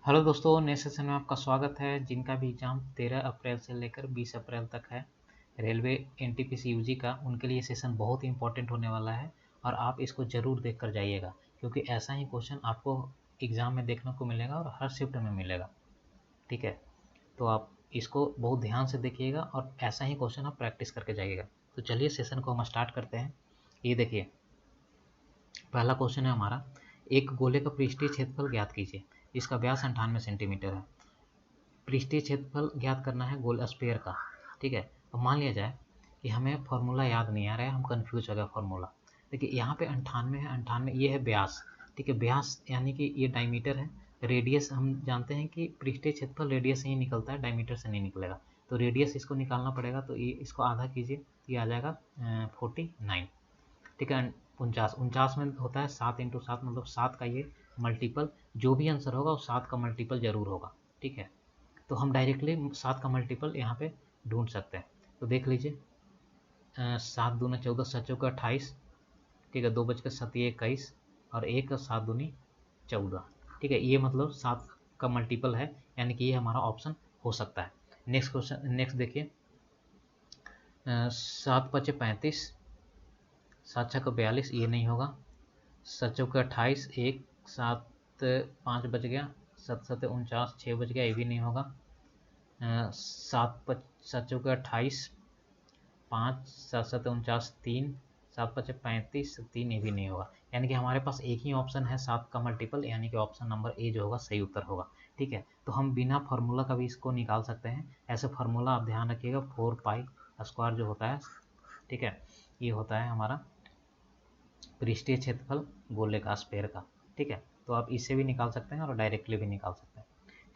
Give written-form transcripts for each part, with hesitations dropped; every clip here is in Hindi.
हेलो दोस्तों, नए सेशन में आपका स्वागत है। जिनका भी एग्ज़ाम 13 अप्रैल से लेकर 20 अप्रैल तक है रेलवे एनटीपीसी यूजी का, उनके लिए सेशन बहुत ही इंपॉर्टेंट होने वाला है और आप इसको ज़रूर देख कर जाइएगा, क्योंकि ऐसा ही क्वेश्चन आपको एग्ज़ाम में देखने को मिलेगा और हर शिफ्ट में मिलेगा। ठीक है, तो आप इसको बहुत ध्यान से देखिएगा और ऐसा ही क्वेश्चन आप प्रैक्टिस करके जाइएगा। तो चलिए सेशन को हम स्टार्ट करते हैं। ये देखिए, पहला क्वेश्चन है हमारा, एक गोले का पृष्ठीय क्षेत्रफल ज्ञात कीजिए। इसका व्यास 98 सेंटीमीटर है। पृष्ठीय क्षेत्रफल ज्ञात करना है गोल स्फीयर का। ठीक है, अब मान लिया जाए कि हमें फॉर्मूला याद नहीं आ रहा है, हम कंफ्यूज हो गया फॉर्मूला। देखिए यहाँ पे 98 है, 98 ये है व्यास। ठीक है, व्यास यानी कि ये डायमीटर है। रेडियस हम जानते हैं कि पृष्ठीय क्षेत्रफल रेडियस से ही निकलता है, डायमीटर से नहीं निकलेगा। तो रेडियस इसको निकालना पड़ेगा, तो ये इसको आधा कीजिए तो ये आ जाएगा 49। ठीक है, 49 49 में होता है 7 × 7, मतलब 7 का ये मल्टीपल। जो भी आंसर होगा वो 7 का मल्टीपल जरूर होगा। ठीक है, तो हम डायरेक्टली 7 का मल्टीपल यहाँ पे ढूंढ सकते हैं। तो देख लीजिए, 7 दूना 14, 7 चौका 28। ठीक है, 2 बज के 7 21 और 1 7 दूनी 14। ठीक है, ये मतलब 7 का मल्टीपल है, यानी कि ये हमारा ऑप्शन हो सकता है। नेक्स्ट क्वेश्चन, नेक्स्ट देखिए, 7 5 35, 7 6 42, ये नहीं होगा। 7 चौका 28, 1 7 5 बज गया, 7 7 49, 6 बज गया, ये भी नहीं होगा। 7 चौके 28, 5 7 7 49, 3 7 5 35, 3, ये भी नहीं होगा। यानी कि हमारे पास एक ही ऑप्शन है 7 का मल्टीपल, यानी कि ऑप्शन नंबर ए जो होगा सही उत्तर होगा। ठीक है, तो हम बिना फार्मूला का भी इसको निकाल सकते हैं। ऐसे फार्मूला आप ध्यान रखिएगा, 4π² जो होता है। ठीक है, ये होता है हमारा पृष्ठीय क्षेत्रफल गोले का स्फीयर का। ठीक है, तो आप इससे भी निकाल सकते हैं और डायरेक्टली भी निकाल सकते हैं।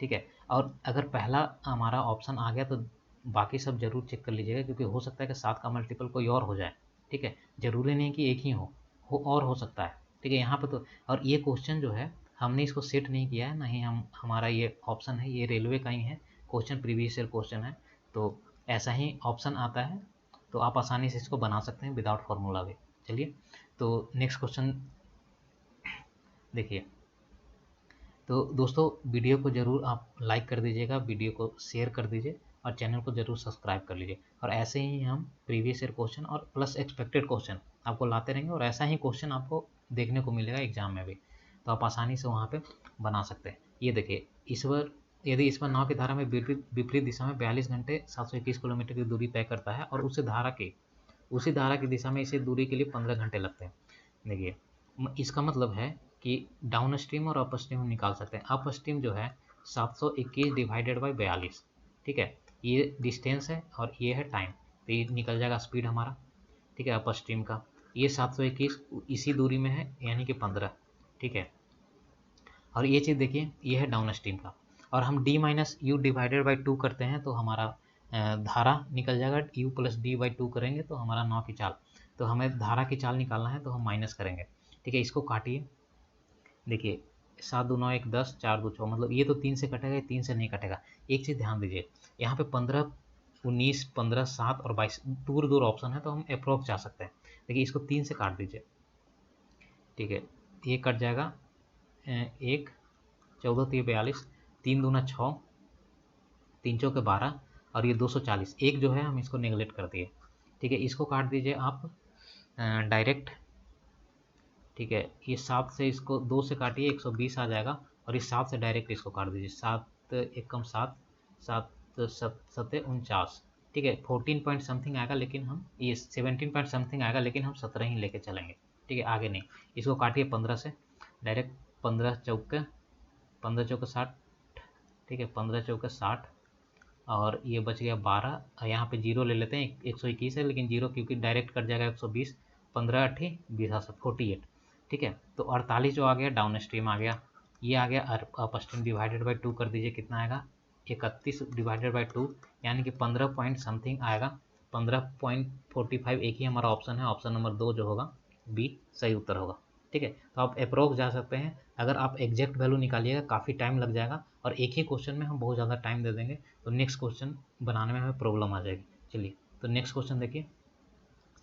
ठीक है, और अगर पहला हमारा ऑप्शन आ गया तो बाकी सब जरूर चेक कर लीजिएगा, क्योंकि हो सकता है कि 7 का मल्टीपल कोई और हो जाए। ठीक है, जरूरी नहीं कि एक ही हो और हो सकता है। ठीक है, यहाँ पर तो, और ये क्वेश्चन जो है हमने इसको सेट नहीं किया है, नहीं हम हमारा ये ऑप्शन है, ये रेलवे का ही है क्वेश्चन, प्रीवियस ईयर क्वेश्चन है, तो ऐसा ही ऑप्शन आता है, तो आप आसानी से इसको बना सकते हैं विदाउट फार्मूला भी। चलिए, तो नेक्स्ट क्वेश्चन देखिए। तो दोस्तों, वीडियो को ज़रूर आप लाइक कर दीजिएगा, वीडियो को शेयर कर दीजिए और चैनल को ज़रूर सब्सक्राइब कर लीजिए। और ऐसे ही हम प्रीवियस ईयर क्वेश्चन और प्लस एक्सपेक्टेड क्वेश्चन आपको लाते रहेंगे, और ऐसा ही क्वेश्चन आपको देखने को मिलेगा एग्जाम में भी, तो आप आसानी से वहाँ पे बना सकते हैं। ये देखिए, इस बार यदि इस पर नाव की धारा में विपरीत दिशा में 42 घंटे 721 किलोमीटर की दूरी तय करता है, और उसी धारा की दिशा में इसे दूरी के लिए 15 घंटे लगते हैं। देखिए, इसका मतलब है कि डाउन स्ट्रीम और अप स्ट्रीम हम निकाल सकते हैं। अप स्ट्रीम जो है 721 डिवाइडेड बाई 42। ठीक है, ये डिस्टेंस है और ये है टाइम, तो ये निकल जाएगा स्पीड हमारा। ठीक है, अप स्ट्रीम का ये 721 इसी दूरी में है, यानी कि 15। ठीक है, और ये चीज़ देखिए, ये है डाउन स्ट्रीम का, और हम d - u डिवाइडेड बाई 2 करते हैं तो हमारा धारा निकल जाएगा। u + d/2 करेंगे तो हमारा नाव की चाल, तो हमें धारा की चाल निकालना है तो हम माइनस करेंगे। ठीक है, इसको काटिए। देखिए, 7 दूना 1 10, 4 2 6, मतलब ये तो 3 से कटेगा, ये 3 से नहीं कटेगा। एक चीज़ ध्यान दीजिए, यहाँ पे 15 19 15 7 और 22 दूर दूर ऑप्शन है, तो हम अप्रोक्स जा सकते हैं। देखिए, इसको 3 से काट दीजिए। ठीक है, ये कट जाएगा, 1 14 3 42, 3 दूना 6, 3 चौके 12, और ये 240। एक जो है हम इसको नेगलेक्ट कर दिए। ठीक है, इसको काट दीजिए आप डायरेक्ट। ठीक है, ये 7 से इसको 2 से काटिए, 120 आ जाएगा, और इस 7 से डायरेक्ट इसको काट दीजिए। 7 एकम 7, 7 7 49। ठीक है, 14 पॉइंट समथिंग आएगा, लेकिन हम ये 17 पॉइंट समथिंग आएगा, लेकिन हम 17 ही लेके चलेंगे। ठीक है, आगे नहीं। इसको काटिए 15 से डायरेक्ट, 15 चौके 60। ठीक है, 15 चौके 60, और ये बच गया 12। यहाँ पे जीरो ले लेते हैं, 121 है, लेकिन जीरो क्योंकि डायरेक्ट कट जाएगा 120। 15 8 20 48। ठीक है, तो 48 जो आ गया डाउन स्ट्रीम आ गया। ये आ गया अप स्ट्रीम, डिवाइडेड बाई 2 कर दीजिए, कितना आएगा 31 डिवाइडेड बाई 2, यानी कि 15 पॉइंट समथिंग आएगा। 15.45 एक ही हमारा ऑप्शन है, ऑप्शन नंबर 2 जो होगा बी सही उत्तर होगा। ठीक है, तो आप अप्रोक्स जा सकते हैं। अगर आप एग्जैक्ट वैल्यू निकालिएगा काफ़ी टाइम लग जाएगा, और एक ही क्वेश्चन में हम बहुत ज़्यादा टाइम दे देंगे, तो नेक्स्ट क्वेश्चन बनाने में हमें प्रॉब्लम आ जाएगी। चलिए, तो नेक्स्ट क्वेश्चन देखिए,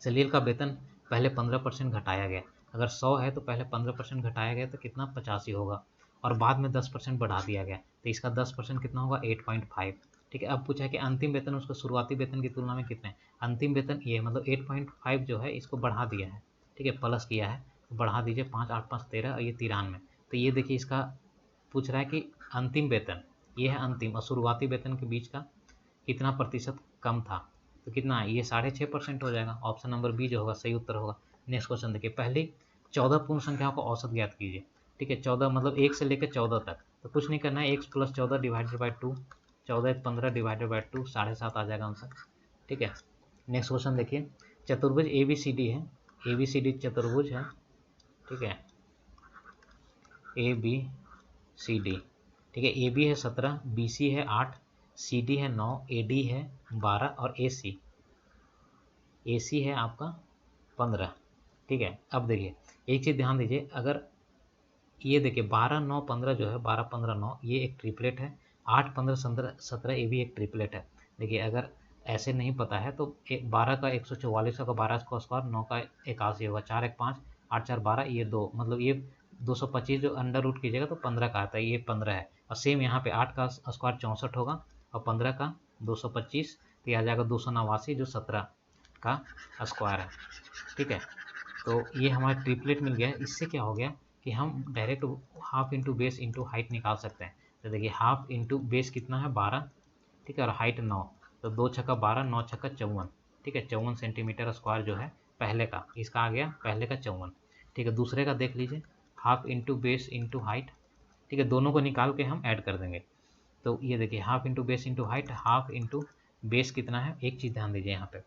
सलील का वेतन पहले 15% घटाया गया। अगर 100 है तो पहले 15% घटाया गया तो कितना 85 होगा, और बाद में 10% बढ़ा दिया गया, तो इसका 10% कितना होगा 8.5। ठीक है, अब पूछा है कि अंतिम वेतन उसका शुरुआती वेतन की तुलना में कितने। अंतिम वेतन ये मतलब 8.5 जो है इसको बढ़ा दिया है, ठीक है, प्लस किया है, तो बढ़ा दीजिए 5 8 5 13 और ये 93। तो ये देखिए इसका पूछ रहा है कि अंतिम वेतन, ये है अंतिम और शुरुआती वेतन के बीच का कितना प्रतिशत कम था, तो कितना है ये 6.5% हो जाएगा। ऑप्शन नंबर बी जो होगा सही उत्तर होगा। नेक्स्ट क्वेश्चन देखिए, पहली 14 पूर्ण संख्याओं का औसत ज्ञात कीजिए। ठीक है, 14 मतलब 1 से लेकर 14 तक, तो कुछ नहीं करना है, x + 14 divided by 2, 14 × 15 divided by 2, 7.5 आ जाएगा आंसर। ठीक है, नेक्स्ट क्वेश्चन देखिए, चतुर्भुज ABCD है, ABCD चतुर्भुज है, ठीक है, ABCD, ठीक है, AB है 17, BC है 8, CD है 9, AD है 12 और AC है आपका 15। ठीक है, अब देखिए एक चीज़ ध्यान दीजिए, अगर ये देखिए 12 9 15 जो है 12 15 9 ये एक ट्रिपलेट है, 8 15 17 ये भी एक ट्रिपलेट है। देखिए अगर ऐसे नहीं पता है तो 12 का 144 होगा, 12 का स्क्वायर, 9 का 81 होगा, 4 1 5, 8 4 12, ये 2 मतलब ये 225 जो अंडर रूट कीजिएगा तो 15 का आता है, ये 15 है। और सेम यहाँ पे 8 का स्क्वायर 64 होगा और 15 का 225, तो ये आ जाएगा 289 जो 17 का स्क्वायर है। ठीक है, तो ये हमारा ट्रिपलेट मिल गया। इससे क्या हो गया कि हम direct half into base into height निकाल सकते हैं। तो देखिए हाफ इंटू बेस कितना है 12, ठीक है, और हाइट 9, तो 2 छक्का 12, 9 छक्का 54, ठीक है, 54 सेंटीमीटर स्क्वायर जो है पहले का, इसका आ गया पहले का 54। ठीक है, दूसरे का देख लीजिए, half into base into height, ठीक है, दोनों को निकाल के हम ऐड कर देंगे। तो ये देखिए half into base into height, half into base कितना है, एक चीज़ ध्यान दीजिए यहाँ पे,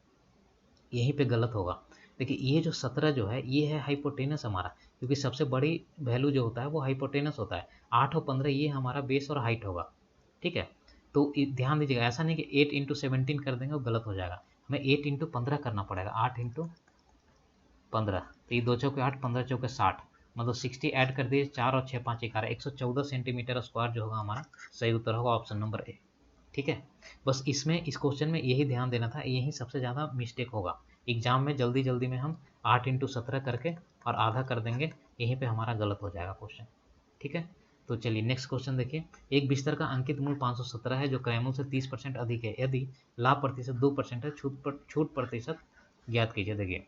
यहीं पे गलत होगा। देखिए ये जो 17 जो है ये है हाइपोटेनस हमारा, क्योंकि सबसे बड़ी वैल्यू जो होता है वो हाइपोटेनस होता है। 8 और 15 ये हमारा बेस और हाइट होगा। ठीक है, तो ध्यान दीजिएगा, ऐसा नहीं कि 8 इंटू 17 कर देंगे वो गलत हो जाएगा, हमें 8 इंटू 15 करना पड़ेगा, 8 इंटू 15, तो ये 2 चौके 8, 15 चौके 60, मतलब 60 ऐड कर दिए, 4 और 6 5 11, 114 सेंटीमीटर स्क्वायर जो होगा हमारा सही उत्तर होगा ऑप्शन नंबर ए। ठीक है, बस इसमें इस क्वेश्चन में यही ध्यान देना था, यही सबसे ज़्यादा मिस्टेक होगा एग्जाम में, जल्दी जल्दी में हम 8 इंटू 17 करके और आधा कर देंगे, यहीं पे हमारा गलत हो जाएगा क्वेश्चन। ठीक है, तो चलिए नेक्स्ट क्वेश्चन देखिए, एक बिस्तर का अंकित मूल्य 517 है जो क्रय मूल्य से 30% अधिक है, यदि लाभ प्रतिशत 2% है, छूट प्रतिशत ज्ञात कीजिए। देखिए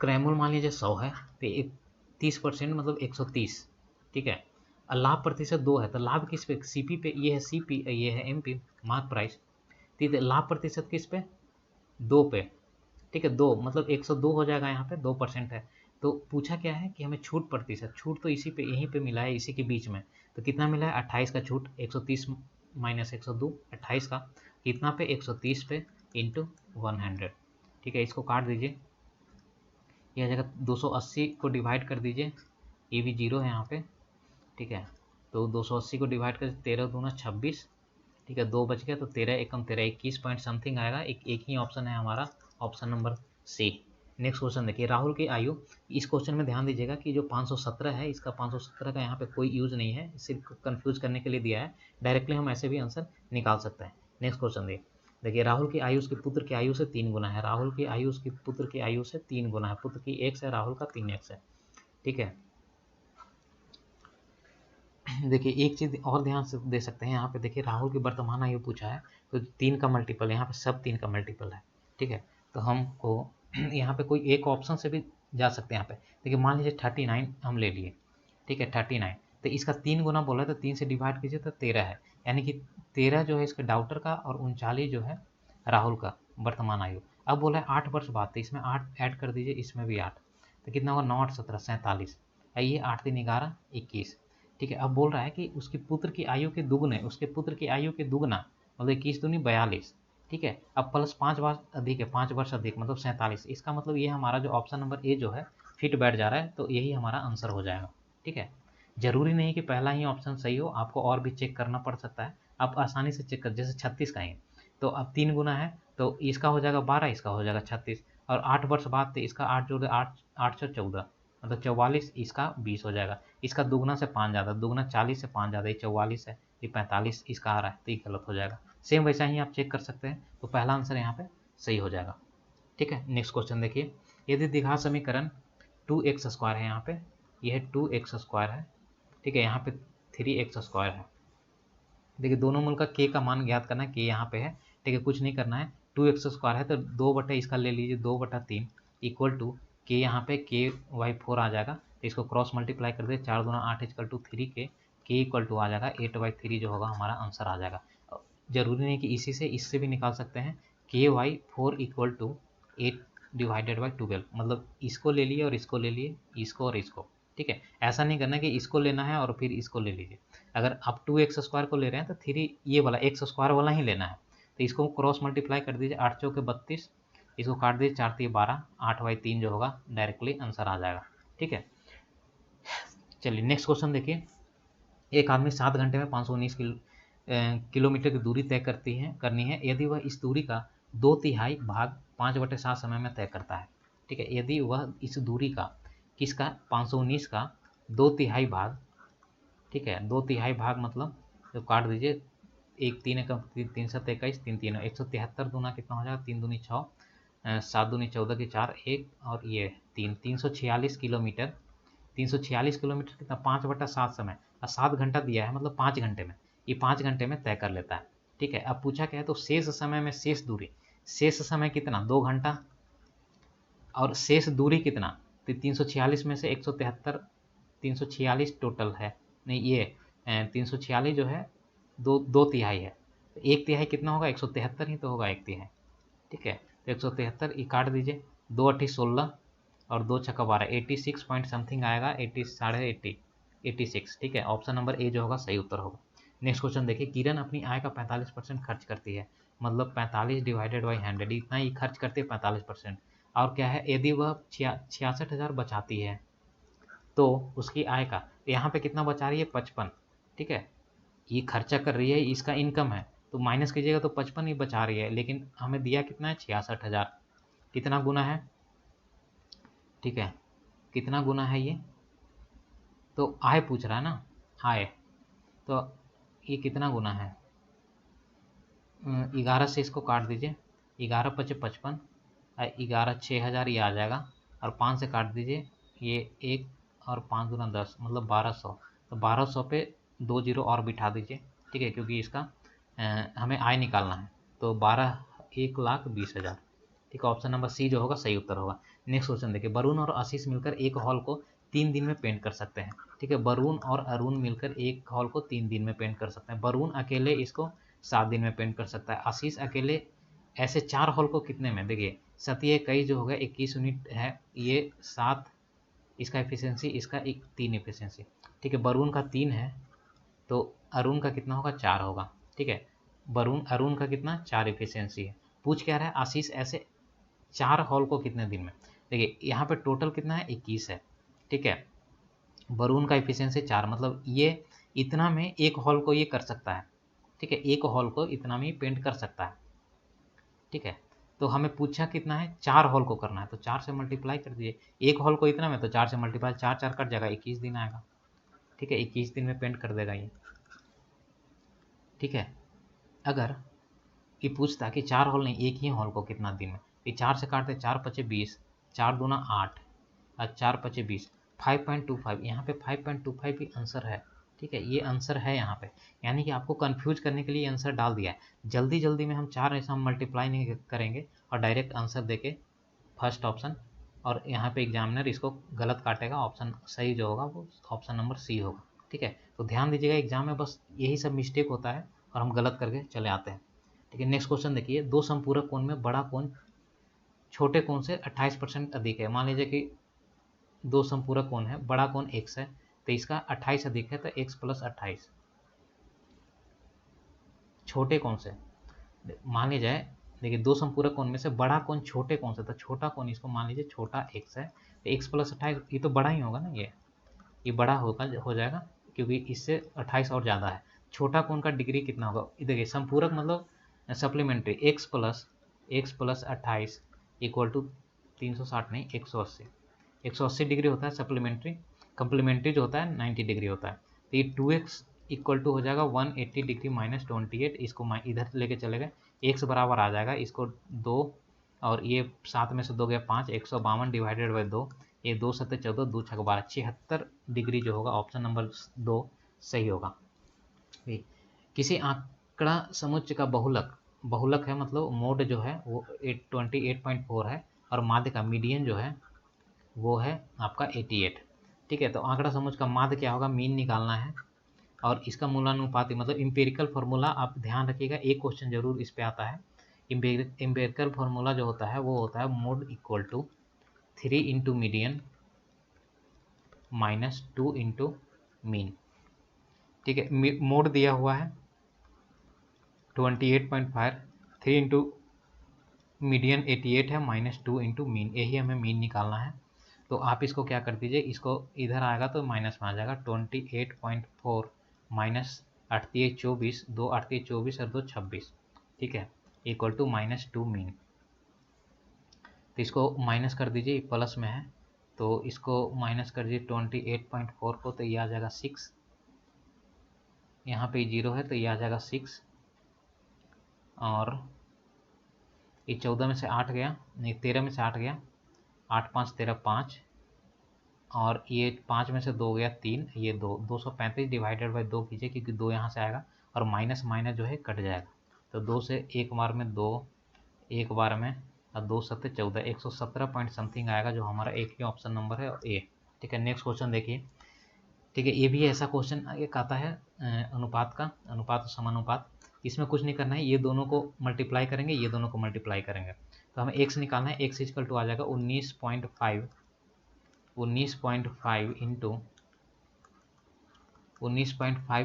क्रय मूल्य मान लीजिए 100 है, तो एक 30% मतलब 130, ठीक है, और लाभ प्रतिशत 2 है, तो लाभ किस पे, सीपी पे, ये है सीपी, ये है एमपी मार्क प्राइस, ठीक है, लाभ प्रतिशत किस पे 2 पे, ठीक है, 2 मतलब 102 हो जाएगा, यहाँ पे 2% है। तो पूछा क्या है कि हमें छूट प्रतिशत, छूट तो इसी पे यहीं पे मिला है, इसी के बीच में, तो कितना मिला है 28 का छूट, 130 माइनस 102, 28 का कितना पे 130 पे इंटू 100। ठीक है, इसको काट दीजिए, यह जगह 280 को डिवाइड कर दीजिए, ये भी जीरो है यहाँ पे, ठीक है, तो 280 को डिवाइड कर 13 दूना 26, ठीक है, 2 बच गया, तो 13 एकम 13 21 पॉइंट समथिंग आएगा। एक ही ऑप्शन है हमारा, option number C. Next question देखिए, राहुल की आयु, इस क्वेश्चन में ध्यान दीजिएगा कि जो 517 है इसका 517 का यहाँ पे कोई यूज नहीं है, सिर्फ कंफ्यूज करने के लिए दिया है, डायरेक्टली हम ऐसे भी आंसर निकाल सकते हैं। नेक्स्ट क्वेश्चन देखिए, राहुल की आयु उसके पुत्र की आयु से 3 गुना है, राहुल की आयु उसके पुत्र की आयु से 3 गुना है, पुत्र की x है, राहुल का 3x है। ठीक है, देखिए एक चीज़ और ध्यान से दे सकते हैं, यहाँ पे देखिए राहुल की वर्तमान आयु पूछा है, तो 3 का मल्टीपल है, यहाँ पे सब 3 का मल्टीपल है। ठीक है, तो हमको यहाँ पे कोई एक ऑप्शन से भी जा सकते हैं। यहाँ पे देखिए मान लीजिए 39 हम ले लिए, ठीक है 39, तो इसका 3 गुना बोला है, तो 3 से डिवाइड कीजिए तो 13 है, यानी कि 13 जो है इसके डाउटर का और 39 जो है राहुल का वर्तमान आयु। अब बोला है 8 वर्ष बाद, तो इसमें 8 ऐड कर दीजिए, इसमें भी 8, तो कितना होगा 9 8 17 47, ये 8 3 11 21। ठीक है, अब बोल रहा है कि उसके पुत्र की आयु के दुगने, उसके पुत्र की आयु के दुगना मतलब 21 दूनी 42। ठीक है, अब प्लस 5 वर्ष अधिक है, 5 वर्ष अधिक मतलब 47, इसका मतलब ये हमारा जो ऑप्शन नंबर ए जो है फिट बैठ जा रहा है, तो यही हमारा आंसर हो जाएगा। ठीक है, जरूरी नहीं कि पहला ही ऑप्शन सही हो, आपको और भी चेक करना पड़ सकता है, आप आसानी से चेक कर, जैसे 36 का ही, तो अब 3 गुना है तो इसका हो जाएगा 12, इसका हो जाएगा 36, और 8 वर्ष बाद तो इसका 8 जोड़ 8 814 मतलब 44, इसका 20 हो जाएगा, इसका दुगना से 5 ज़्यादा, दुगना 40 से 5 ज़्यादा, ये 44 है, ये 45 इसका आ रहा है, तो ये गलत हो जाएगा। सेम वैसा ही आप चेक कर सकते हैं, तो पहला आंसर यहाँ पे सही हो जाएगा। ठीक है, नेक्स्ट क्वेश्चन देखिए, यदि द्विघात समीकरण 2x² है, यहाँ पे यह 2x² है, ठीक है, यहाँ पे 3x² है। देखिए दोनों मूल का k का मान ज्ञात करना है, k यहाँ पे है, ठीक है, कुछ नहीं करना है। 2x² है तो 2 इसका ले लीजिए 2/3 इक्वल टू k, यहाँ पे ky4 आ जाएगा, तो इसको क्रॉस मल्टीप्लाई कर दे, 4 दूना 8 equal to 3k, k equal to आ जाएगा 8/3 जो होगा हमारा आंसर आ जाएगा। जरूरी नहीं कि इसी से, इससे भी निकाल सकते हैं, ky4 इक्वल टू 8/12, मतलब इसको ले लिए और इसको ले लिए, इसको और इसको, ठीक है। ऐसा नहीं करना कि इसको लेना है और फिर इसको ले लीजिए। अगर आप 2x² को ले रहे हैं तो 3 ये वाला x² वाला ही लेना है, तो इसको क्रॉस मल्टीप्लाई कर दीजिए, 8 चौके 32, इसको काट दीजिए, 4 3 12, 8/3 जो होगा डायरेक्टली आंसर आ जाएगा, ठीक है। चलिए नेक्स्ट क्वेश्चन देखिए। एक आदमी 7 घंटे में 519 किलोमीटर की दूरी तय करनी है, यदि वह इस दूरी का 2/3 भाग 5/7 समय में तय करता है, ठीक है। यदि वह इस दूरी का, किसका, 519 का 2/3 भाग, ठीक है, 2/3 भाग मतलब जो काट दीजिए, 1 3 3 7 21, 3 3 173 दूना कितना हो जाएगा, 3 दूनी 6, 7 दूनी 14 की 4, 1 और ये 3, 346 किलोमीटर, 346 किलोमीटर कितना, 5/7 समय, और 7 घंटा दिया है मतलब 5 घंटे में, ये 5 घंटे में तय कर लेता है, ठीक है। अब पूछा क्या है, तो शेष समय में शेष दूरी, शेष समय कितना 2 घंटा, और शेष दूरी कितना, तो 346 में से 173, 346 टोटल है, नहीं ये 346 जो है 2/3 है, तो 1/3 कितना होगा, 173 ही तो होगा 1/3, ठीक है। तो 173 ये काट दीजिए, 2 8 16 और 2 6 12, 86 पॉइंट समथिंग आएगा, 80 साढ़े 80 86, ठीक है। ऑप्शन नंबर ए जो होगा सही उत्तर होगा। नेक्स्ट क्वेश्चन देखिए, किरण अपनी आय का 45% खर्च करती है, मतलब 45/100, इतना ही खर्च करती है 45%, और क्या है, यदि वह 66,000 बचाती है तो उसकी आय का, यहाँ पे कितना बचा रही है, 55, ठीक है। ये खर्चा कर रही है, इसका इनकम है, तो माइनस कीजिएगा तो 55 ही बचा रही है, लेकिन हमें दिया कितना है, 66,000, कितना गुना है, ठीक है, कितना गुना है ये, तो आय पूछ रहा है ना, आय, तो ये कितना गुना है, 11 से इसको काट दीजिए, 11 पचे 55, 11 6,000 ये आ जाएगा, और 5 से काट दीजिए, ये 1 और 5 दूना 10 मतलब 1200, तो 1200 पे 2 जीरो और बिठा दीजिए, ठीक है, क्योंकि इसका हमें आय निकालना है, तो 1,20,000, ठीक है। ऑप्शन नंबर सी जो होगा सही उत्तर होगा। नेक्स्ट क्वेश्चन देखिए, वरुण और आशीष मिलकर एक हॉल को 3 दिन में पेंट कर सकते हैं, ठीक है। वरुण और अरुण मिलकर एक हॉल को 3 दिन में पेंट कर सकते हैं, वरुण अकेले इसको 7 दिन में पेंट कर सकता है, आशीष अकेले ऐसे 4 हॉल को कितने में, देखिए 7 कई जो होगा 21 यूनिट है, ये 7 इसका एफिशिएंसी, इसका 3 एफिशिएंसी, ठीक है। वरुण का 3 है तो अरुण का कितना होगा, 4 होगा, ठीक है। अरुण का कितना, 4 एफिशिएंसी है। पूछ क्या रहा है, आशीष ऐसे 4 हॉल को कितने दिन में, देखिए यहाँ पे टोटल कितना है, 21 है, ठीक है। वरुण का एफिशिएंसी 4, मतलब ये इतना में एक हॉल को ये कर सकता है, ठीक है, एक हॉल को इतना में पेंट कर सकता है, ठीक है। तो हमें पूछा कितना है, 4 हॉल को करना है, तो 4 से मल्टीप्लाई कर दीजिए, एक हॉल को इतना में, तो 4 से मल्टीप्लाई, 4 4 कट जाएगा, 21 दिन आएगा, ठीक है, 21 दिन में पेंट कर देगा ये, ठीक है। अगर ये पूछता कि 4 हॉल नहीं, एक ही हॉल को कितना दिन में, ये 4 से काटते, 4 पचे 20, 4 दूना 8 और 4 पचे 20, 5.25, यहाँ पे 5.25 भी आंसर है, ठीक है, ये आंसर है यहाँ पे, यानी कि आपको कंफ्यूज करने के लिए आंसर डाल दिया है। जल्दी जल्दी में हम 4 ऐसा हम मल्टीप्लाई नहीं करेंगे और डायरेक्ट आंसर देके फर्स्ट ऑप्शन, और यहाँ पे एग्जामिनर इसको गलत काटेगा, ऑप्शन सही जो होगा वो ऑप्शन नंबर सी होगा, ठीक है। तो ध्यान दीजिएगा, एग्जाम में बस यही सब मिस्टेक होता है और हम गलत करके चले आते हैं, ठीक है। नेक्स्ट क्वेश्चन देखिए, दो संपूरक कोण में बड़ा कोण छोटे कोण से 28% अधिक है, मान लीजिए कि दो संपूरक कोण है, बड़ा कोण x है तो इसका 28 अधिक है, तो x + 28, छोटे कोण से मान लीजिए, देखिए दो संपूरक कोण में से बड़ा कोण छोटे कोण से, तो छोटा कोण इसको मान लीजिए छोटा x है, तो x + 28 ये तो बड़ा ही होगा ना, ये बड़ा होगा, हो जाएगा, क्योंकि इससे 28 और ज़्यादा है। छोटा कोण का डिग्री कितना होगा, देखिए संपूरक मतलब सप्लीमेंट्री, x + 28 इक्वल टू 360 नहीं 180, 180 डिग्री होता है सप्लीमेंट्री, कंप्लीमेंट्री जो होता है 90 डिग्री होता है, तो ये 2x इक्वल टू हो जाएगा 180 डिग्री माइनस 28, इसको इधर लेके चले गए, x बराबर आ जाएगा, इसको 2 और ये 7 में से 2 गया 5, 152 डिवाइडेड बाई 2, ये 2 7 14, 2 6 12, 76 डिग्री जो होगा ऑप्शन नंबर 2 सही होगा। किसी आंकड़ा समुच्चय का बहुलक, बहुलक है मतलब मोड जो है वो 28.4 है, और माध्य का मीडियन जो है वो है आपका 88। ठीक है, तो आंकड़ा समुच्चय का माध्य क्या होगा, मीन निकालना है, और इसका मूलानुपाती मतलब इंपेरिकल फार्मूला आप ध्यान रखिएगा, एक क्वेश्चन जरूर इस पे आता है। इंपेरिकल फार्मूला जो होता है वो होता है mode equal to 3 into median minus 2 into mean. ठीक है, मोड दिया हुआ है 28.5, 3 इंटू मीडियन 88 है, माइनस 2 इंटू मीन, यही हमें मीन निकालना है। तो आप इसको क्या कर दीजिए, इसको इधर आएगा तो माइनस में आ जाएगा, 28.4 माइनस 88 24, 2 88 24 और 2 26, ठीक है, इक्वल टू माइनस 2 मीन। तो इसको माइनस कर दीजिए, प्लस में है तो इसको माइनस कर दीजिए 28.4 को, तो ये आ जाएगा 6, यहाँ पे 0 है तो ये आ जाएगा 6, और ये 14 में से 8 गया, नहीं 13 में से 8 गया, 8 5 13 5, और ये 5 में से 2 गया 3, ये 2, 235 डिवाइडेड बाई 2 कीजिए क्योंकि 2 यहाँ से आएगा, और माइनस माइनस जो है कट जाएगा, तो 2 से एक बार में 2, एक बार में, और 2 7 14, 117 पॉइंट समथिंग आएगा, जो हमारा एक ही ऑप्शन नंबर है ए। ठीक है, नेक्स्ट क्वेश्चन देखिए। ठीक है, ये भी ऐसा क्वेश्चन एक आता है अनुपात का, अनुपात और समानुपात। इसमें कुछ नहीं करना है, ये दोनों को मल्टीप्लाई करेंगे, ये दोनों को मल्टीप्लाई करेंगे, तो हमें एक्स निकालना है। एक्स इक्वल टू आ जाएगा 19.5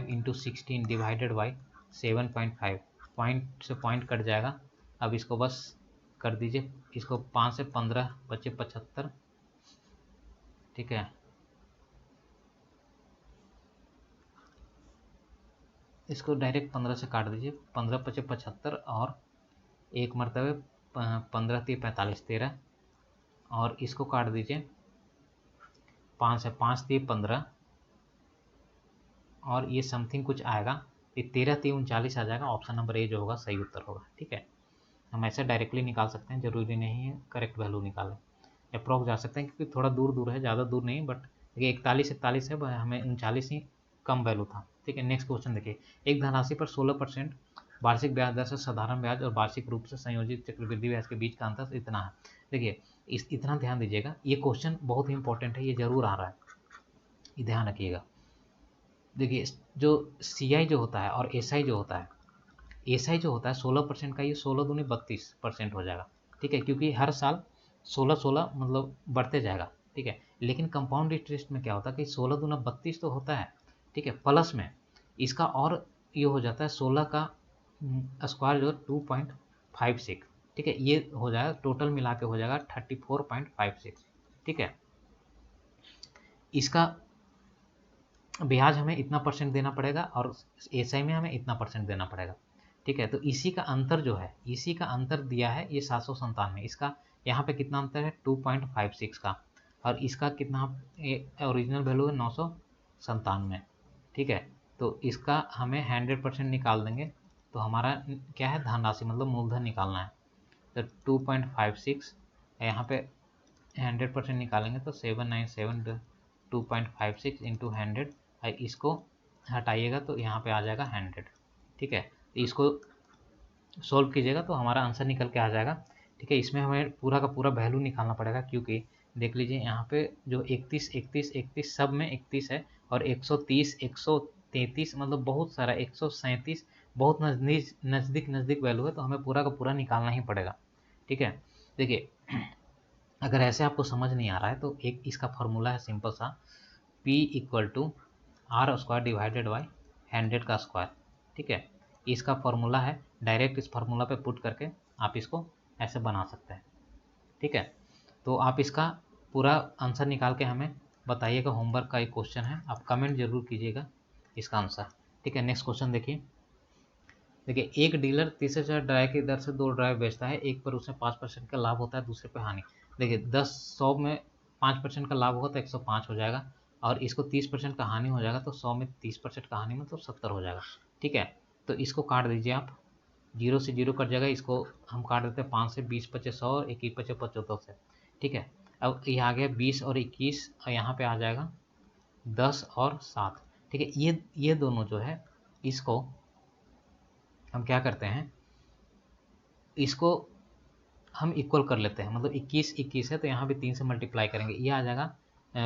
इंटू 16 डिवाइडेड बाई 7.5, पॉइंट से पॉइंट कट जाएगा। अब इसको बस कर दीजिए, इसको 5 से 15 बचे 75, ठीक है, इसको डायरेक्ट 15 से काट दीजिए, 15 बचे 75, और एक मरतबे 15 3 45 13, और इसको काट दीजिए 5 से, 5 3 15, और ये समथिंग कुछ आएगा, ये 13 3 39 आ जाएगा, ऑप्शन नंबर ए जो होगा सही उत्तर होगा। ठीक है, हम ऐसे डायरेक्टली निकाल सकते हैं, जरूरी नहीं है करेक्ट वैल्यू निकालें, अप्रॉक्स जा सकते हैं क्योंकि थोड़ा दूर दूर है, ज़्यादा दूर नहीं, बट देखिए 41 41 है, हमें 39 ही कम वैल्यू था। ठीक है, नेक्स्ट क्वेश्चन देखिए। एक धनराशि पर 16% वार्षिक ब्याज दर से साधारण ब्याज और वार्षिक रूप से संयोजित चक्रवृद्धि ब्याज के बीच का अंतर इतना है। देखिए इतना ध्यान दीजिएगा, ये क्वेश्चन बहुत ही इंपॉर्टेंट है, ये जरूर आ रहा है, ये ध्यान रखिएगा। देखिए जो CI जो होता है और SI जो होता है, SI जो होता है 16% का, ये 16 दूनी 32% हो जाएगा। ठीक है, क्योंकि हर साल 16 मतलब बढ़ते जाएगा। ठीक है, लेकिन कंपाउंड इंटरेस्ट में क्या होता है कि 16 दूना 32 तो होता है, ठीक है, प्लस में इसका और ये हो जाता है 16 का स्क्वायर जो 2.56, ठीक है, ये हो जाएगा, टोटल मिला के हो जाएगा 34.56। ठीक है, इसका ब्याज हमें इतना परसेंट देना पड़ेगा और SI में हमें इतना परसेंट देना पड़ेगा। ठीक है, तो इसी का अंतर जो है, इसी का अंतर दिया है ये 797, इसका यहाँ पे कितना अंतर है 2.56 का, और इसका कितना ओरिजिनल वैल्यू है 997। ठीक है, तो इसका हमें 100% निकाल देंगे, तो हमारा क्या है धनराशि मतलब मूलधन निकालना है, तो 2.56 यहाँ पे 100% निकालेंगे तो 797 2.56 इंटू 100, इसको हटाइएगा तो यहाँ पे आ जाएगा 100। ठीक है, तो इसको सोल्व कीजिएगा तो हमारा आंसर निकल के आ जाएगा। ठीक है, इसमें हमें पूरा का पूरा वैल्यू निकालना पड़ेगा, क्योंकि देख लीजिए यहाँ पे जो 31 31 31 सब में 31 है, और 130 133 मतलब बहुत सारा 137 बहुत नज़दीक नज़दीक वैल्यू है, तो हमें पूरा का पूरा निकालना ही पड़ेगा। ठीक है, देखिए अगर ऐसे आपको समझ नहीं आ रहा है तो एक इसका फॉर्मूला है सिंपल सा, P equal to R square divided by 100 का स्क्वायर। ठीक है, इसका फॉर्मूला है, डायरेक्ट इस फार्मूला पे पुट करके आप इसको ऐसे बना सकते हैं। ठीक है, तो आप इसका पूरा आंसर निकाल के हमें बताइएगा, होमवर्क का एक क्वेश्चन है, आप कमेंट जरूर कीजिएगा इसका आंसर। ठीक है, नेक्स्ट क्वेश्चन देखिए। देखिए एक डीलर तीसरे चरण ड्राई की दर से 2 ड्राई बेचता है, एक पर उसे 5% का लाभ होता है, दूसरे पर हानि। देखिए 100 में 5% का लाभ होगा तो 105 हो जाएगा, और इसको 30% का हानि हो जाएगा, तो 100 में 30% का हानि मतलब 70 हो जाएगा। ठीक है, तो इसको काट दीजिए आप, 0 से 0 कट जाएगा, इसको हम काट देते हैं 5 से, 20 बचे 100, 21 बचे 75 से। ठीक है, अब ये आ गया 20 और 21 और यहाँ पे आ जाएगा 10 और 7। ठीक है, ये दोनों जो है इसको हम क्या करते हैं, इसको हम इक्वल कर लेते हैं। मतलब 21 है तो यहाँ भी 3 से मल्टीप्लाई करेंगे, ये आ जाएगा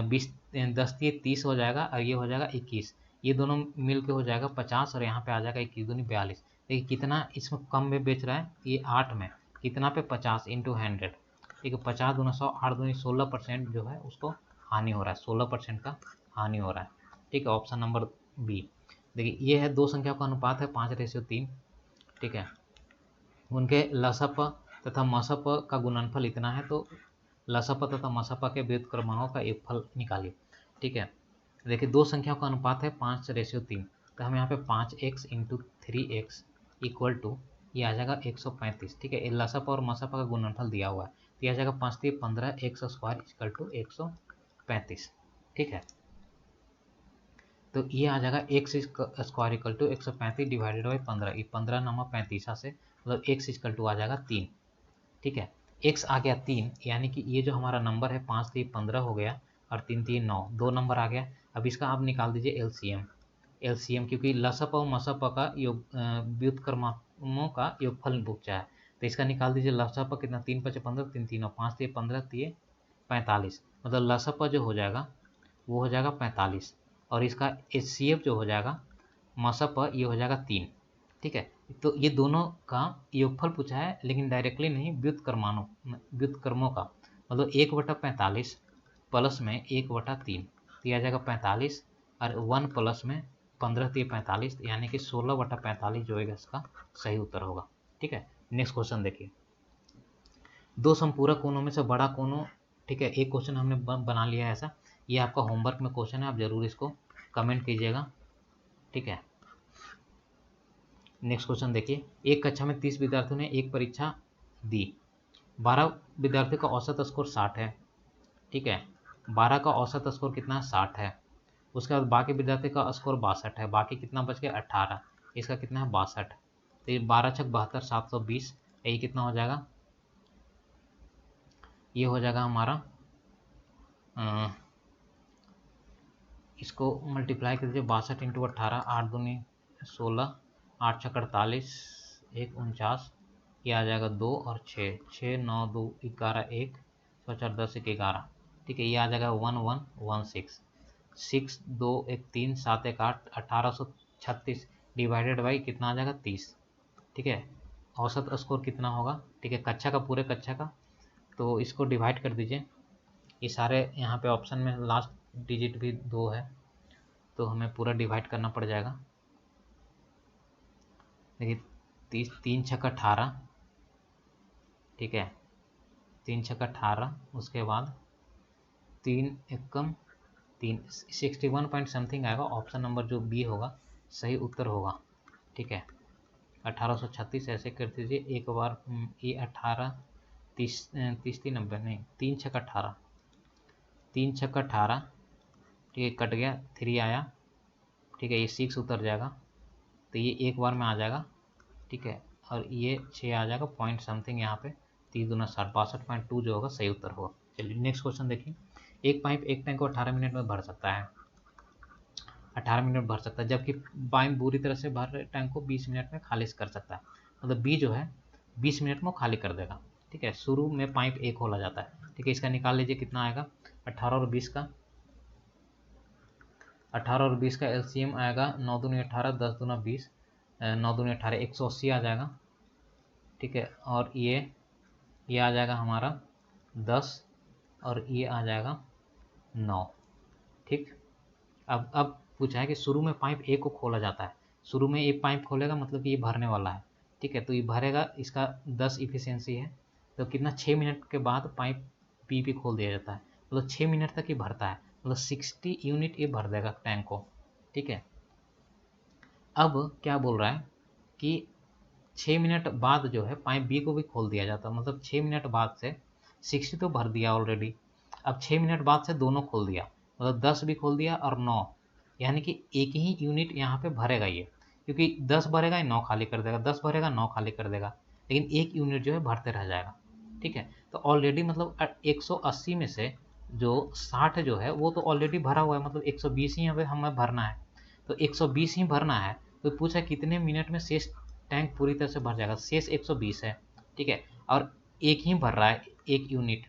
20, 10 3 30 हो जाएगा और ये हो जाएगा 21। ये दोनों मिल के हो जाएगा 50 और यहाँ पे आ जाएगा 21 दूनी 42। देखिए कितना इसमें कम में बेच रहा है, ये 8 में, कितना पे 50 इंटू 100। ठीक है, 50 दूना 100, 8 दूनी 16% जो है उसको हानि हो रहा है, 16% का हानि हो रहा है। ठीक है, ऑप्शन नंबर बी। देखिए ये है दो संख्याओं का अनुपात है 5:3। ठीक है, उनके लसप तथा मसप का गुणनफल इतना है, तो लसप तथा मसप के व्युत्क्रमांकों का एक फल निकालिए। ठीक है, देखिए दो संख्याओं का अनुपात है 5:3, तो हम यहाँ पे 5x into 3x equal to ये आ जाएगा 135। ठीक है, लसप और मसप का गुणनफल दिया हुआ है, तो यह आ जाएगा 5 3 15 x स्क्वायर इक्वल टू 135। ठीक है, तो ये आ जाएगा X square equal to 135 divided by 15, ये 15 नमा 35 से मतलब एक्स इक्वल टू आ जाएगा 3। ठीक है, x आ गया 3, यानी कि ये जो हमारा नंबर है 5 3 15 हो गया और 3 3 9, दो नंबर आ गया। अब इसका आप निकाल दीजिए एलसीएम, क्योंकि लसप और मसप का योग व्युत्क्रमों का योगफल पूछा है, तो इसका निकाल दीजिए। लसप कितना, 3 5 15, 3 3 5 3 15 3 45, मतलब लसप जो हो जाएगा वो हो जाएगा 45 और इसका HCF जो हो जाएगा मसप ये हो जाएगा 3। ठीक है, तो ये दोनों का योगफल पूछा है, लेकिन डायरेक्टली नहीं, व्युत्क्रमों का, मतलब 1/45 प्लस में 1/3, तो आ जाएगा 45 और 1 प्लस में 15 3 45, यानी कि 16/45 जो है इसका सही उत्तर होगा। ठीक है, नेक्स्ट क्वेश्चन देखिए, दो संपूरक कोणों में से बड़ा कोण। ठीक है, एक क्वेश्चन हमने बना लिया है ऐसा, ये आपका होमवर्क में क्वेश्चन है, आप जरूर इसको कमेंट कीजिएगा। ठीक है, नेक्स्ट क्वेश्चन देखिए, एक कक्षा में 30 विद्यार्थियों ने एक परीक्षा दी, 12 विद्यार्थियों का औसत स्कोर 60 है। ठीक है, 12 का औसत स्कोर कितना, 60 है। उसके बाद बाकी विद्यार्थी का स्कोर 62 है, बाकी कितना बच गया, 18, इसका कितना है 62। तो ये 12 छक 72, 720, ये कितना हो जाएगा, ये हो जाएगा हमारा इसको मल्टीप्लाई कर दीजिए, 62 इंटू 18, 8 दूनी 16, 8 छक 48, 1 49, ये आ जाएगा 2 और 6, 6 9 2 11, 1 4 10 1 11। ठीक है, ये आ जाएगा 1116, 6 2 1 3 7 1 8, 1836 डिवाइडेड बाई कितना आ जाएगा 30। ठीक है, औसत स्कोर कितना होगा, ठीक है कक्षा का, पूरे कक्षा का, तो इसको डिवाइड कर दीजिए। ये सारे यहाँ पे ऑप्शन में लास्ट डिजिट भी 2 है, तो हमें पूरा डिवाइड करना पड़ जाएगा। देखिए 30, 3 छक 18, ठीक है 3 छक 18, उसके बाद 3 एकम 3, 61 पॉइंट समथिंग आएगा। ऑप्शन नंबर जो बी होगा सही उत्तर होगा। ठीक है, 1836 ऐसे कर दीजिए एक बार, ये 18 30 30 90 नहीं, 3 छक 18, 3 छक 18, ठीक है कट गया, 3 आया, ठीक है ये 6 उतर जाएगा, तो ये एक बार में आ जाएगा। ठीक है, और ये 6 आ जाएगा पॉइंट समथिंग यहाँ पे, 30 दूना 60, 62.2 जो होगा सही उत्तर होगा। चलिए नेक्स्ट क्वेश्चन देखिए, एक पाइप एक टैंक को 18 मिनट में भर सकता है, 18 मिनट भर सकता है, जबकि पाइप बुरी तरह से भर रहे टैंक को 20 मिनट में खाली कर सकता है। मतलब बी जो है 20 मिनट में खाली कर देगा। ठीक है, शुरू में पाइप एक खोला जाता है। ठीक है, इसका निकाल लीजिए कितना आएगा, 18 और 20 का, 18 और 20 का एलसीएम आएगा 9 दूनी 18, 10 दूना 20, 9 दूनी 18, 180 आ जाएगा। ठीक है, और ये आ जाएगा हमारा 10 और ये आ जाएगा 9। ठीक, अब पूछा है कि शुरू में पाइप ए को खोला जाता है, शुरू में एक पाइप खोलेगा मतलब कि ये भरने वाला है। ठीक है, तो ये भरेगा, इसका 10 इफिशियंसी है, तो कितना 6 मिनट के बाद पाइप बी भी खोल दिया जाता है, मतलब 6 मिनट तक ये भरता है, मतलब 60 यूनिट ये भर देगा टैंक को। ठीक है, अब क्या बोल रहा है कि 6 मिनट बाद जो है पाइप बी को भी खोल दिया जाता है, मतलब 6 मिनट बाद से 60 तो भर दिया ऑलरेडी, अब 6 मिनट बाद से दोनों खोल दिया, मतलब 10 भी खोल दिया और 9, यानी कि एक ही यूनिट यहाँ पे भरेगा ये, क्योंकि 10 भरेगा 9 खाली कर देगा, 10 भरेगा 9 खाली कर देगा, लेकिन एक यूनिट जो है भरते रह जाएगा। ठीक है। तो ऑलरेडी मतलब 180 में से जो 60 जो है वो तो ऑलरेडी भरा हुआ है, मतलब 120 ही हमें भरना है। तो 120 ही भरना है, तो पूछा कितने मिनट में शेष टैंक पूरी तरह से भर जाएगा। शेष 120 है, ठीक है, और एक ही भर रहा है, 1 यूनिट,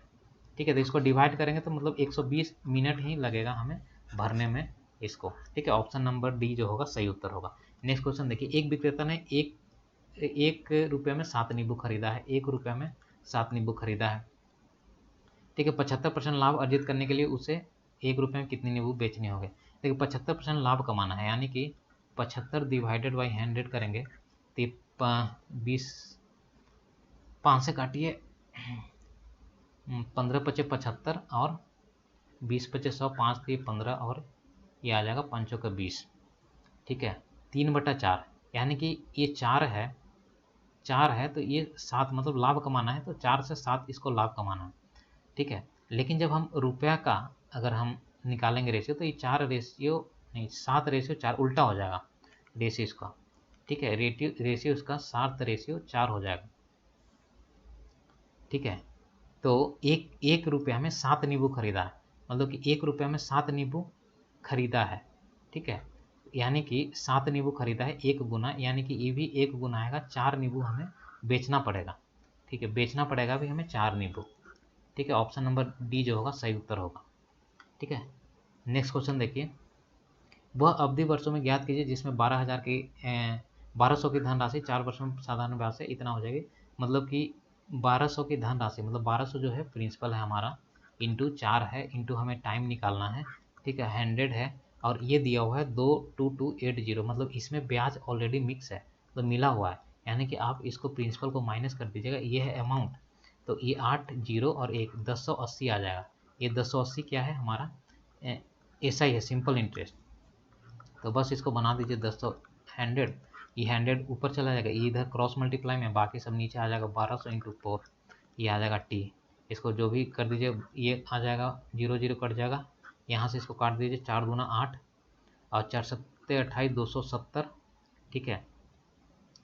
ठीक है। तो इसको डिवाइड करेंगे तो मतलब 120 मिनट ही लगेगा हमें भरने में इसको, ठीक है। ऑप्शन नंबर डी जो होगा सही उत्तर होगा। नेक्स्ट क्वेश्चन देखिए, एक विक्रेता ने 1 रुपये में 7 नींबू खरीदा है, 1 रुपये में 7 नींबू खरीदा है, ठीक है। 75% लाभ अर्जित करने के लिए उसे 1 रुपये में कितने नींबू बेचने होंगे। देखिए 75% लाभ कमाना है, यानी कि 75 डिवाइडेड बाई 100 करेंगे तो 20, 5 से काटिए, 15 पचे 75 और 20 पचे 100, 5 के 15 और ये आ जाएगा 5 का 20, ठीक है। 3/4 यानी कि ये 4 है तो ये 7 मतलब लाभ कमाना है, तो 4 से 7 इसको लाभ कमाना है, ठीक है। लेकिन जब हम रुपया का अगर हम निकालेंगे रेशियो तो ये 4 रेशियो नहीं 7 रेशियो 4 उल्टा हो जाएगा रेशियो इसका, ठीक है। रेशियो इसका 7 रेशियो 4 हो जाएगा, ठीक है। तो एक रुपया में 7 नींबू खरीदा है, मतलब कि 1 रुपया में 7 नींबू खरीदा है, ठीक है। यानी कि 7 नींबू खरीदा है, 1 गुना, यानी कि ये भी 1 गुना आएगा, 4 नींबू हमें बेचना पड़ेगा, ठीक है। बेचना पड़ेगा भी हमें 4 नींबू, ठीक है। ऑप्शन नंबर डी जो होगा सही उत्तर होगा, ठीक है। नेक्स्ट क्वेश्चन देखिए, वह अवधि वर्षों में ज्ञात कीजिए जिसमें 1200 की धनराशि 4 वर्षों में साधारण ब्याज से इतना हो जाएगी। मतलब कि 1200 की धनराशि, मतलब 1200 जो है प्रिंसिपल है हमारा, इंटू 4 है, इंटू हमें टाइम निकालना है, ठीक है, 100 है, और ये दिया हुआ है 22280, मतलब इसमें ब्याज ऑलरेडी मिक्स है, तो मिला हुआ है, यानी कि आप इसको प्रिंसिपल को माइनस कर दीजिएगा, ये है अमाउंट, तो ये 8 जीरो और 1 1080 आ जाएगा। ये 1080 क्या है हमारा, ऐसा ही है, सिंपल इंटरेस्ट। तो बस इसको बना दीजिए 100, ये 100 ऊपर चला जाएगा, ये इधर क्रॉस मल्टीप्लाई में, बाकी सब नीचे आ जाएगा, 1200 इंटू 4, ये आ जाएगा टी। इसको जो भी कर दीजिए, ये आ जाएगा, 0 0 कट जाएगा, यहाँ से इसको काट दीजिए, 4 दूना 8 और 4 सत्ते 28, 270, ठीक है।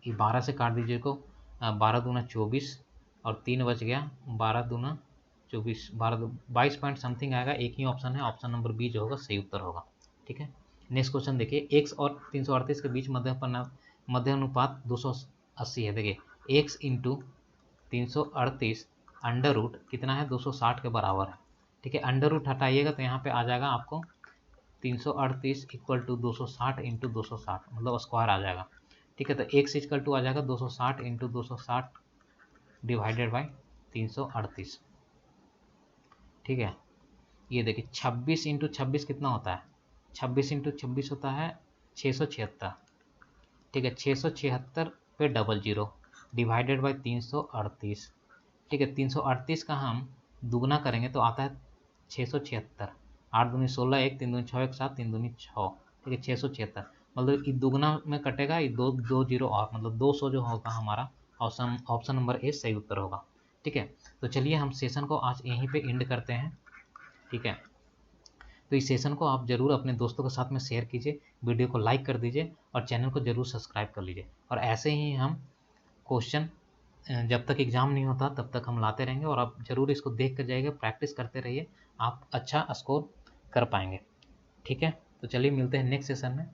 ये 12 से काट दीजिए को, 12 दूना 24 और 3 बच गया, 12 दूना 24, 12 22 पॉइंट समथिंग आएगा। एक ही ऑप्शन है, ऑप्शन नंबर बी जो होगा सही उत्तर होगा, ठीक है। नेक्स्ट क्वेश्चन देखिए, x और 338 के बीच मध्य अनुपात 280 है। देखिए x इंटू 338 अंडर रूट कितना है, 260 के बराबर है, ठीक है। अंडर रूट हटाइएगा तो यहाँ पे आ जाएगा आपको 338 इक्वल टू 260 इंटू 260, मतलब स्क्वायर आ जाएगा, ठीक है। तो x इक्वल टू आ जाएगा 260 इंटू 260 डिवाइडेड बाई 338, ठीक है। ये देखिए 26 इंटू 26 कितना होता है, 26 इंटू 26 होता है 676, ठीक है। 676 पे डबल जीरो डिवाइडेड बाई 338, ठीक है। 338 का हम दुगना करेंगे तो आता है 676, 8 दूनी 16, 1 3 दूनी 6, 1 7, 3 दूनी 6, ठीक है। 676 मतलब ये दुगना में कटेगा, ये दो जीरो और, मतलब 200 जो होगा हमारा, ऑप्शन नंबर ए सही उत्तर होगा, ठीक है। तो चलिए हम सेशन को आज यहीं पे एंड करते हैं, ठीक है। तो इस सेशन को आप ज़रूर अपने दोस्तों के साथ में शेयर कीजिए, वीडियो को लाइक कर दीजिए और चैनल को ज़रूर सब्सक्राइब कर लीजिए। और ऐसे ही हम क्वेश्चन जब तक एग्ज़ाम नहीं होता तब तक हम लाते रहेंगे, और आप ज़रूर इसको देख कर जाइएगा, प्रैक्टिस करते रहिए, आप अच्छा स्कोर कर पाएंगे, ठीक है। तो चलिए मिलते हैं नेक्स्ट सेशन में।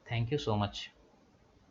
Thank you so much.